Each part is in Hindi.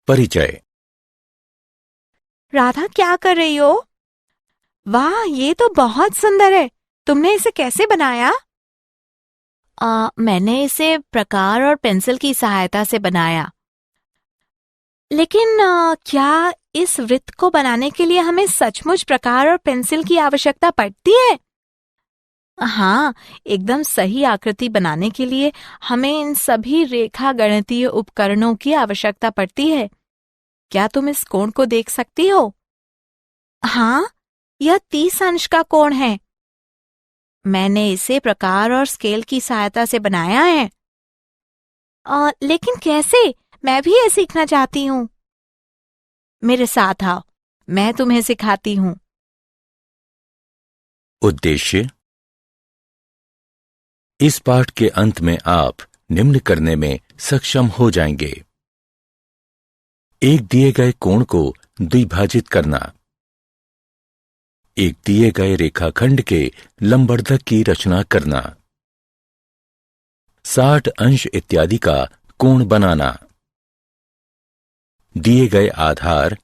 परिचय। राधा, क्या कर रही हो? वाह, ये तो बहुत सुंदर है। तुमने इसे कैसे बनाया? मैंने इसे प्रकार और पेंसिल की सहायता से बनाया। लेकिन क्या इस वृत्त को बनाने के लिए हमें सचमुच प्रकार और पेंसिल की आवश्यकता पड़ती है? हाँ, एकदम सही आकृति बनाने के लिए हमें इन सभी रेखा गणितीय उपकरणों की आवश्यकता पड़ती है। क्या तुम इस कोण को देख सकती हो? हाँ, यह 30 अंश का कोण है। मैंने इसे प्रकार और स्केल की सहायता से बनाया है। लेकिन कैसे? मैं भी ये सीखना चाहती हूँ। मेरे साथ आओ, मैं तुम्हें सिखाती हूँ। उद्देश्य। इस पाठ के अंत में आप निम्न करने में सक्षम हो जाएंगे। एक दिए गए कोण को द्विभाजित करना, एक दिए गए रेखाखंड के लंबवर्धक की रचना करना, 60 अंश इत्यादि का कोण बनाना, दिए गए आधार,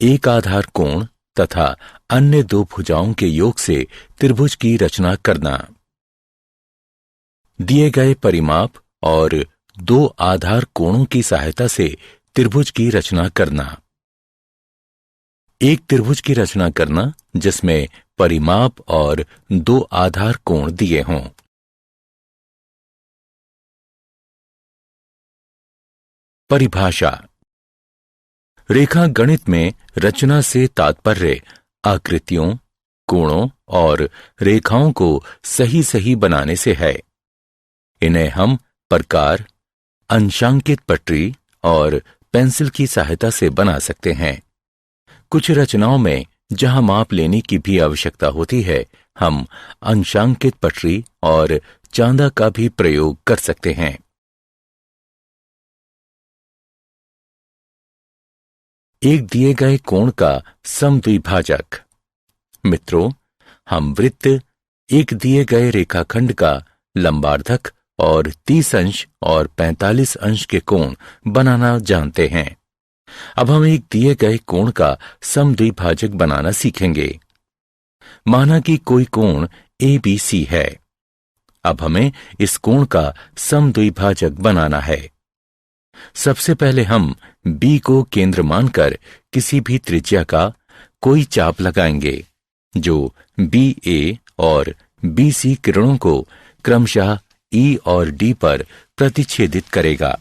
एक आधार कोण तथा अन्य दो भुजाओं के योग से त्रिभुज की रचना करना, दिए गए परिमाप और दो आधार कोणों की सहायता से त्रिभुज की रचना करना, एक त्रिभुज की रचना करना जिसमें परिमाप और दो आधार कोण दिए हों। परिभाषा। रेखा गणित में रचना से तात्पर्य आकृतियों, कोणों और रेखाओं को सही सही बनाने से है। इन्हें हम प्रकार, अंशांकित पटरी और पेंसिल की सहायता से बना सकते हैं। कुछ रचनाओं में जहां माप लेने की भी आवश्यकता होती है, हम अंशांकित पटरी और चांदा का भी प्रयोग कर सकते हैं। एक दिए गए कोण का समद्विभाजक। मित्रों, हम वृत्त, एक दिए गए रेखाखंड का लंबार्धक और 30 अंश और 45 अंश के कोण बनाना जानते हैं। अब हम एक दिए गए कोण का समद्विभाजक बनाना सीखेंगे। माना कि कोई कोण ABC है। अब हमें इस कोण का समद्विभाजक बनाना है। सबसे पहले हम B को केंद्र मानकर किसी भी त्रिज्या का कोई चाप लगाएंगे जो BA और BC किरणों को क्रमशः E और D पर प्रतिच्छेदित करेगा।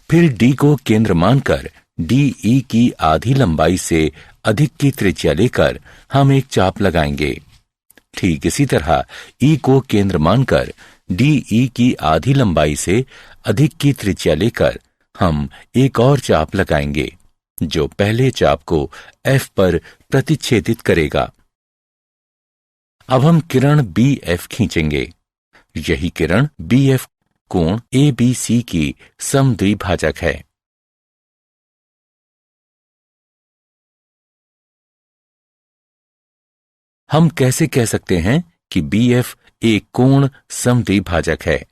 फिर D को केंद्र मानकर DE की आधी लंबाई से अधिक की त्रिज्या लेकर हम एक चाप लगाएंगे। ठीक इसी तरह E को केंद्र मानकर DE की आधी लंबाई से अधिक की त्रिज्या लेकर हम एक और चाप लगाएंगे जो पहले चाप को F पर प्रतिच्छेदित करेगा। अब हम किरण BF खींचेंगे। यही किरण BF कोण ABC की समद्विभाजक है। हम कैसे कह सकते हैं कि BF एक कोण समद्विभाजक है?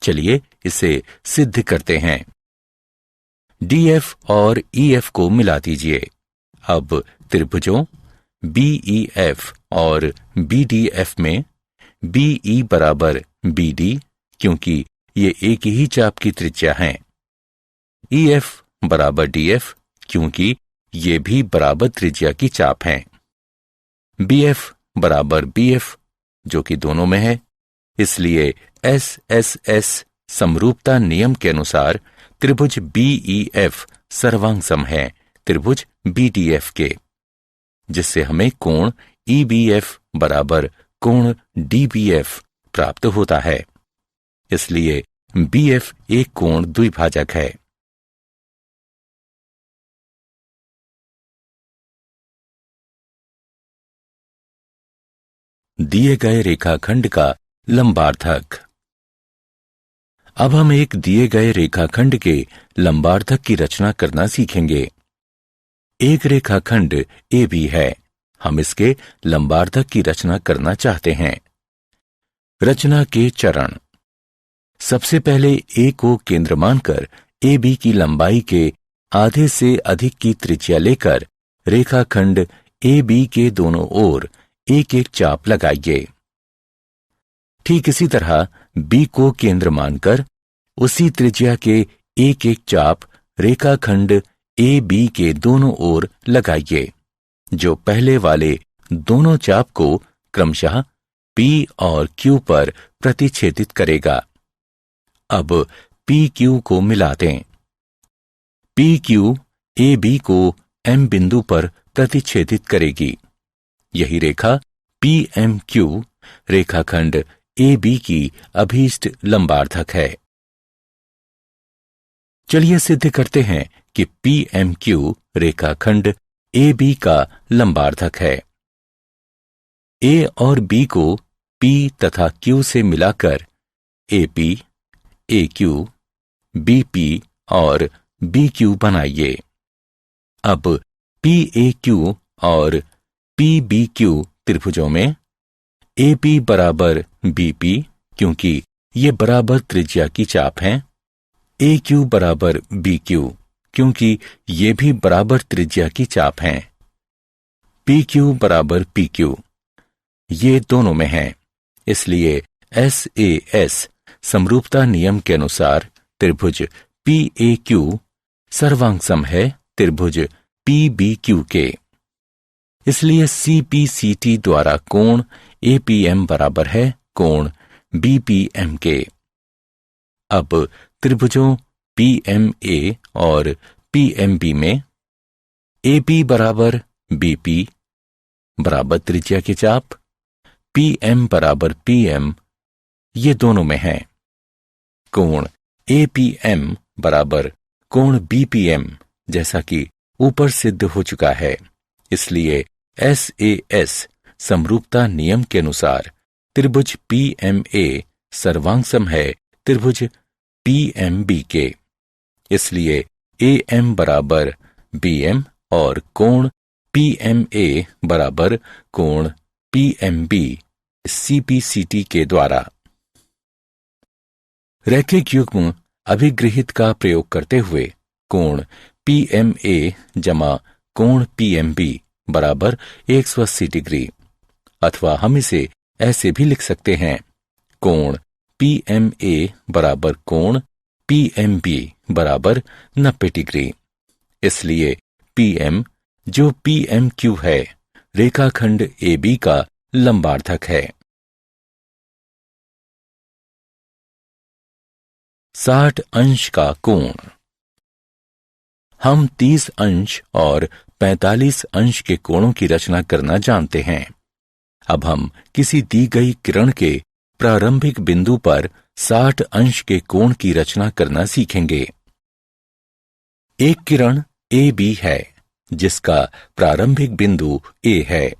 चलिए इसे सिद्ध करते हैं। DF और EF को मिला दीजिए। अब त्रिभुजों BEF और BDF में BE बराबर BD, क्योंकि ये एक ही चाप की त्रिज्या हैं। EF बराबर DF, क्योंकि ये भी बराबर त्रिज्या की चाप हैं। BF बराबर BF, जो कि दोनों में है। इसलिए SSS समरूपता नियम के अनुसार त्रिभुज BEF सर्वांग सम है त्रिभुज BDF के, जिससे हमें कोण EBF बराबर कोण DBF प्राप्त होता है। इसलिए BF एक कोण द्विभाजक है। दिए गए रेखाखंड का लंबार्धक। अब हम एक दिए गए रेखाखंड के लंबार्धक की रचना करना सीखेंगे। एक रेखाखंड AB है। हम इसके लंबार्धक की रचना करना चाहते हैं। रचना के चरण। सबसे पहले A को केंद्र मानकर AB की लंबाई के आधे से अधिक की त्रिज्या लेकर रेखाखंड AB के दोनों ओर एक एक चाप लगाइए। ठीक इसी तरह B को केंद्र मानकर उसी त्रिज्या के एक एक चाप रेखाखंड AB के दोनों ओर लगाइए, जो पहले वाले दोनों चाप को क्रमशः P और Q पर प्रतिच्छेदित करेगा। अब PQ को मिला दें। PQ AB को M बिंदु पर प्रतिच्छेदित करेगी। यही रेखा PMQ रेखाखंड AB की अभीष्ट लंबार्धक है। चलिए सिद्ध करते हैं कि PMQ रेखाखंड AB का लंबार्धक है। A और B को P तथा Q से मिलाकर AP, AQ, BP और BQ बनाइए। अब PAQ और PBQ त्रिभुजों में AP बराबर BP, क्योंकि ये बराबर त्रिज्या की चाप हैं। AQ बराबर BQ, क्योंकि ये भी बराबर त्रिज्या की चाप हैं। PQ बराबर PQ, ये दोनों में हैं। इसलिए SAS समरूपता नियम के अनुसार त्रिभुज PAQ सर्वांग है त्रिभुज PBQ के। इसलिए CPCT द्वारा कोण APM बराबर है कोण BPM के। अब त्रिभुजों PMA और PMB में AP बराबर BP बराबर त्रिज्या की चाप, PM बराबर PM, ये दोनों में है। कोण APM बराबर कोण BPM जैसा कि ऊपर सिद्ध हो चुका है। इसलिए SAS समरूपता नियम के अनुसार त्रिभुज PMA सर्वांग है त्रिभुज PMB के। इसलिए AM बराबर BM और कोण PMA बराबर कोण PMB CPCT के द्वारा। रैखिक युग्म अभिगृहित का प्रयोग करते हुए कोण PMA जमा कोण PMB बराबर 180 डिग्री, अथवा हम इसे ऐसे भी लिख सकते हैं कोण PMA बराबर कोण PMB बराबर 90 डिग्री। इसलिए PM जो PMQ है रेखाखंड AB का लंबार्धक है। 60 अंश का कोण। हम 30 अंश और 45 अंश के कोणों की रचना करना जानते हैं। अब हम किसी दी गई किरण के प्रारंभिक बिंदु पर 60 अंश के कोण की रचना करना सीखेंगे। एक किरण AB है जिसका प्रारंभिक बिंदु A है।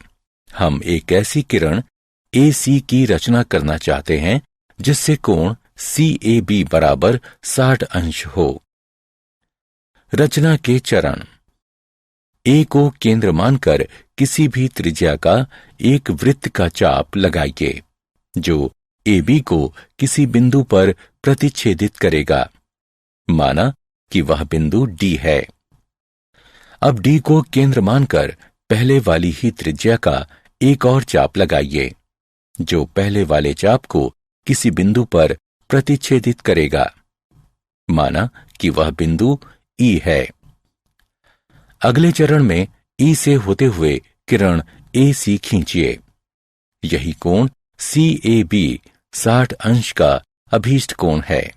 हम एक ऐसी किरण AC की रचना करना चाहते हैं जिससे कोण CAB बराबर 60 अंश हो। रचना के चरण। A को केंद्र मानकर किसी भी त्रिज्या का एक वृत्त का चाप लगाइए जो AB को किसी बिंदु पर प्रतिच्छेदित करेगा। माना कि वह बिंदु D है। अब D को केंद्र मानकर पहले वाली ही त्रिज्या का एक और चाप लगाइए जो पहले वाले चाप को किसी बिंदु पर प्रतिच्छेदित करेगा। माना कि वह बिंदु E है। अगले चरण में E से होते हुए किरण AC खींचिए। यही कोण CAB 60 अंश का अभीष्ट कोण है।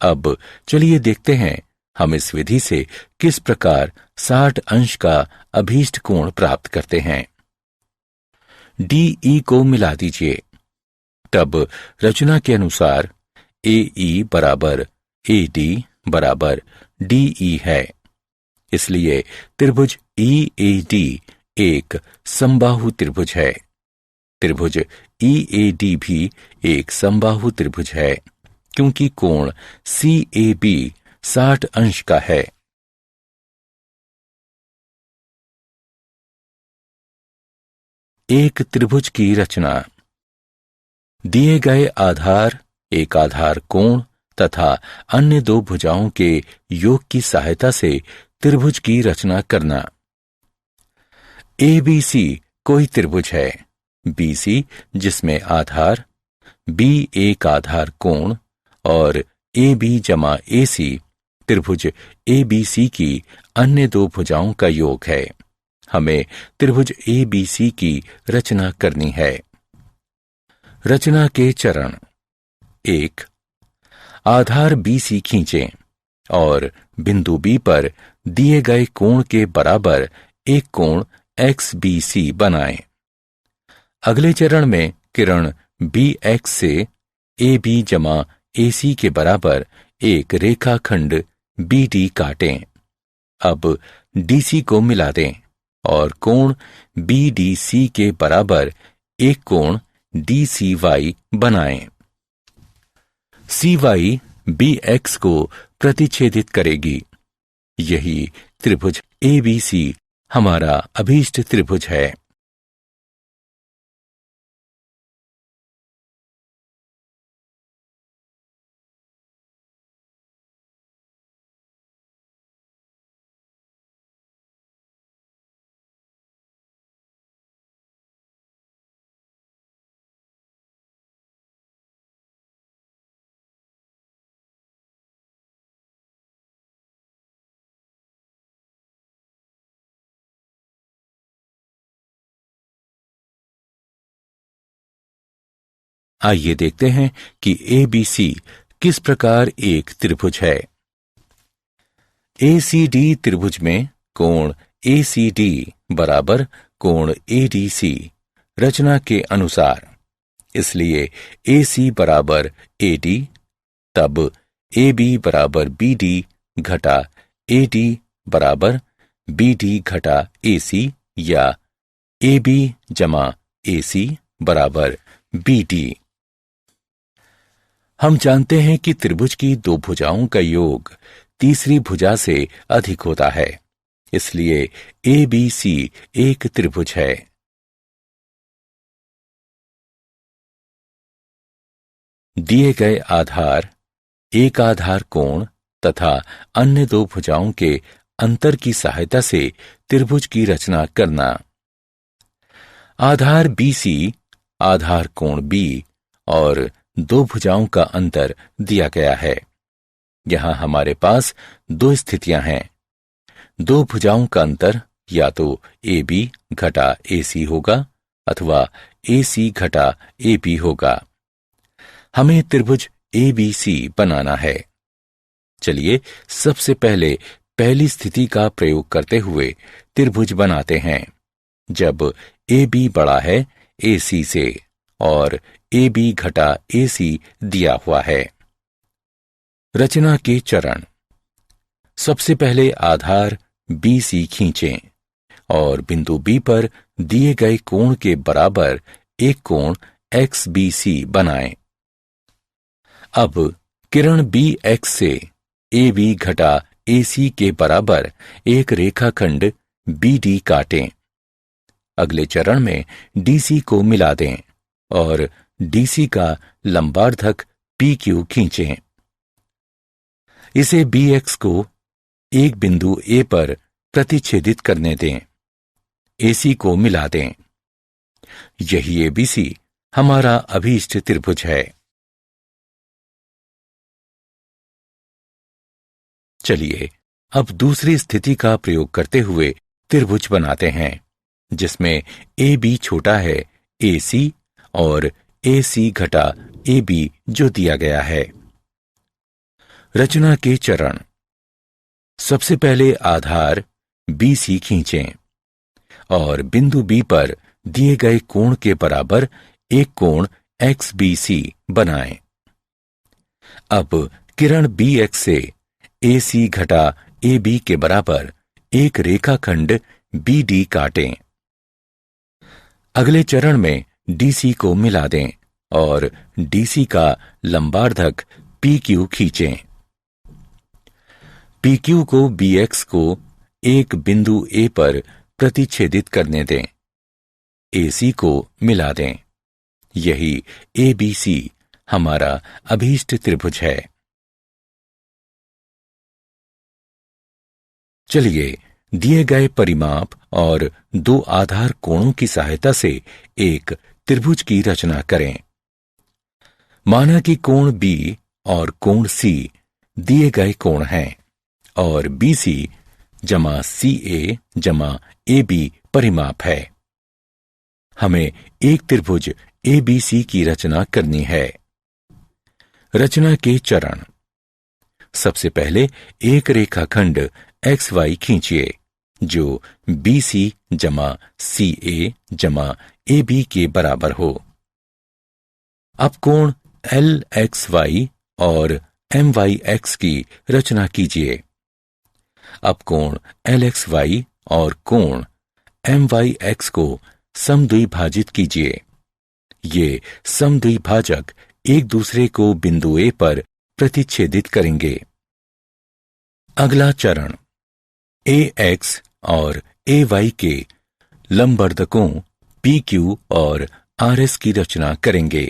अब चलिए देखते हैं हम इस विधि से किस प्रकार 60 अंश का अभीष्ट कोण प्राप्त करते हैं। DE को मिला दीजिए। तब रचना के अनुसार AE बराबर AD बराबर DE है। इसलिए त्रिभुज EAD एक समबाहु त्रिभुज है। त्रिभुज EAD भी एक समबाहु त्रिभुज है क्योंकि कोण CAB 60 अंश का है। एक त्रिभुज की रचना। दिए गए आधार एक आधार कोण तथा अन्य दो भुजाओं के योग की सहायता से त्रिभुज की रचना करना। ABC कोई त्रिभुज है। BC जिसमें आधार B एक आधार कोण और AB जमा AC त्रिभुज ABC की अन्य दो भुजाओं का योग है। हमें त्रिभुज ABC की रचना करनी है। रचना के चरण। 1. आधार BC खींचें और बिंदु B पर दिए गए कोण के बराबर एक कोण XBC बनाएं। अगले चरण में किरण BX से AB जमा AC के बराबर एक रेखाखंड BD काटें। अब DC को मिला दें और कोण BDC के बराबर एक कोण DCY बनाएं। CY BX को प्रतिच्छेदित करेगी। यही त्रिभुज ABC हमारा अभीष्ट त्रिभुज है। आइए देखते हैं कि ABC किस प्रकार एक त्रिभुज है। ACD त्रिभुज में कोण ACD बराबर कोण ADC रचना के अनुसार, इसलिए AC बराबर AD, तब AB बराबर BD घटा AD बराबर BD घटा AC या AB जमा AC बराबर BD। हम जानते हैं कि त्रिभुज की दो भुजाओं का योग तीसरी भुजा से अधिक होता है, इसलिए ABC एक त्रिभुज है। दिए गए आधार, एक आधार कोण तथा अन्य दो भुजाओं के अंतर की सहायता से त्रिभुज की रचना करना। आधार BC, आधार कोण B और दो भुजाओं का अंतर दिया गया है। यहां हमारे पास दो स्थितियां हैं। दो भुजाओं का अंतर या तो AB घटा AC होगा अथवा AC घटा AB होगा। हमें त्रिभुज ABC बनाना है। चलिए सबसे पहले पहली स्थिति का प्रयोग करते हुए त्रिभुज बनाते हैं, जब AB बड़ा है AC से और AB घटा AC दिया हुआ है। रचना के चरण। सबसे पहले आधार BC खींचें और बिंदु B पर दिए गए कोण के बराबर एक कोण XBC बनाएं। अब किरण BX से AB घटा AC के बराबर एक रेखाखंड BD काटें। अगले चरण में DC को मिला दें और DC का लंबार्धक PQ खींचें। इसे BX को एक बिंदु A पर प्रतिच्छेदित करने दें। AC को मिला दें। यही ABC हमारा अभीष्ट त्रिभुज है। चलिए अब दूसरी स्थिति का प्रयोग करते हुए त्रिभुज बनाते हैं, जिसमें AB छोटा है AC और AC घटा AB जो दिया गया है। रचना के चरण। सबसे पहले आधार BC खींचें और बिंदु B पर दिए गए कोण के बराबर एक कोण XBC बनाएं। अब किरण BX से AC घटा AB के बराबर एक रेखाखंड BD काटें। अगले चरण में DC को मिला दें और DC का लंबार्धक PQ खींचें। PQ को BX को एक बिंदु A पर प्रतिच्छेदित करने दें। AC को मिला दें। यही ABC हमारा अभीष्ट त्रिभुज है। चलिए दिए गए परिमाप और दो आधार कोणों की सहायता से एक त्रिभुज की रचना करें। माना कि कोण B और कोण C दिए गए कोण हैं और BC जमा CA जमा AB परिमाप है। हमें एक त्रिभुज ABC की रचना करनी है। रचना के चरण। सबसे पहले एक रेखाखंड XY खींचिए जो BC जमा CA जमा AB के बराबर हो। अब कोण LXY और MYX की रचना कीजिए। अब कोण LXY और कोण MYX को समद्विभाजित कीजिए। ये समद्विभाजक एक दूसरे को बिंदु A पर प्रतिच्छेदित करेंगे। अगला चरण AX और AY के लंबवर्धकों PQ और RS की रचना करेंगे।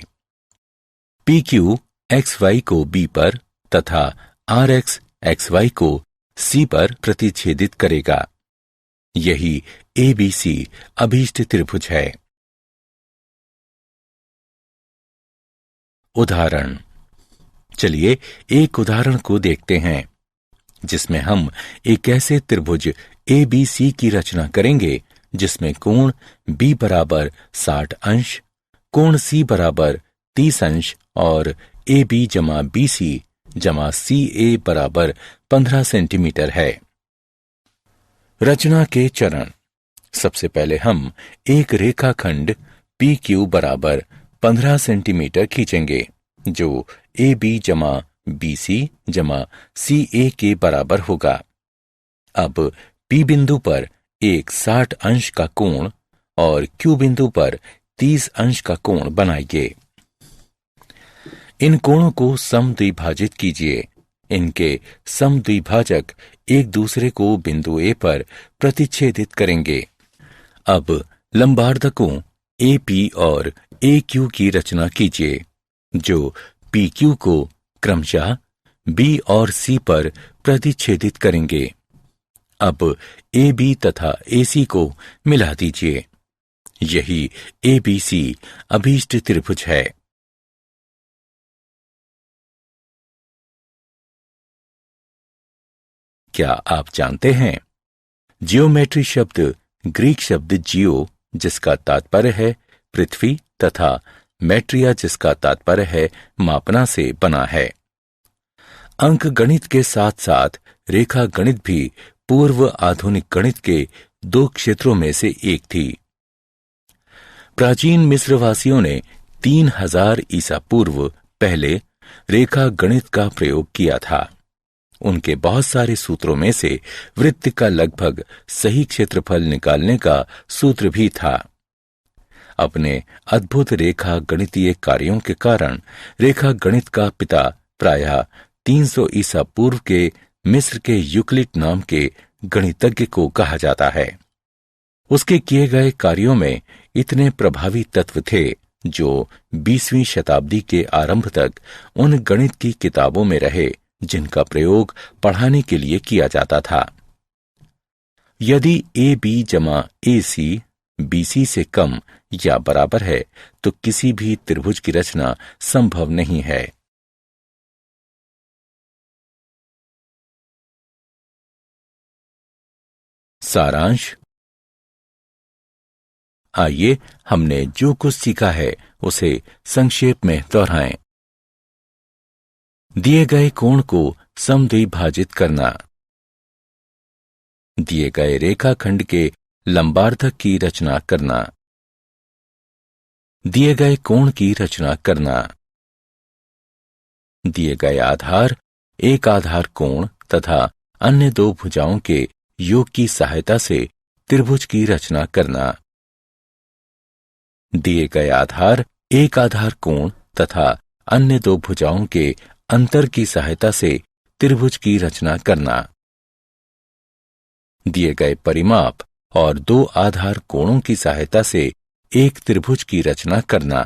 PQ XY को B पर तथा RX XY को C पर प्रतिच्छेदित करेगा। यही ABC अभीष्ट त्रिभुज है। उदाहरण। चलिए एक उदाहरण को देखते हैं जिसमें हम एक ऐसे त्रिभुज ABC की रचना करेंगे जिसमें कोण B बराबर 60 अंश, कोण C बराबर 30 अंश और AB जमा BC जमा CA बराबर 15 सेंटीमीटर है। रचना के चरण। सबसे पहले हम एक रेखाखंड PQ बराबर 15 सेंटीमीटर खींचेंगे जो AB जमा BC जमा CA के बराबर होगा। अब P बिंदु पर एक 60 अंश का कोण और Q बिंदु पर 30 अंश का कोण बनाइए। इन कोणों को समद्विभाजित कीजिए। इनके समद्विभाजक एक दूसरे को बिंदु A पर प्रतिच्छेदित करेंगे। अब लंबवर्धकों AP और AQ की रचना कीजिए जो PQ को क्रमशः B और C पर प्रतिच्छेदित करेंगे। अब AB तथा AC को मिला दीजिए। यही ABC अभीष्ट त्रिभुज है। क्या आप जानते हैं जियोमेट्री शब्द ग्रीक शब्द जियो जिसका तात्पर्य है पृथ्वी तथा मैट्रिया जिसका तात्पर्य है मापना से बना है। अंक गणित के साथ साथ रेखा गणित भी पूर्व आधुनिक गणित के दो क्षेत्रों में से एक थी। प्राचीन मिस्रवासियों ने 3000 ईसा पूर्व पहले रेखा गणित का प्रयोग किया था। उनके बहुत सारे सूत्रों में से वृत्त का लगभग सही क्षेत्रफल निकालने का सूत्र भी था। अपने अद्भुत रेखा गणितीय कार्यों के कारण रेखा गणित का पिता प्रायः 300 ईसा पूर्व के मिस्र के यूक्लिड नाम के गणितज्ञ को कहा जाता है। उसके किए गए कार्यों में इतने प्रभावी तत्व थे जो 20वीं शताब्दी के आरंभ तक उन गणित की किताबों में रहे जिनका प्रयोग पढ़ाने के लिए किया जाता था। यदि AB जमा AC BC से कम या बराबर है तो किसी भी त्रिभुज की रचना संभव नहीं है। सारांश। आइए हमने जो कुछ सीखा है उसे संक्षेप में दोहराएं। दिए गए कोण को समद्विभाजित करना, दिए गए रेखाखंड के लंबार्धक की रचना करना, दिए गए कोण की रचना करना, दिए गए आधार एक आधार कोण तथा अन्य दो भुजाओं के योग की सहायता से त्रिभुज की रचना करना, दिए गए आधार एक आधार कोण तथा अन्य दो भुजाओं के अंतर की सहायता से त्रिभुज की रचना करना, दिए गए परिमाप और दो आधार कोणों की सहायता से एक त्रिभुज की रचना करना।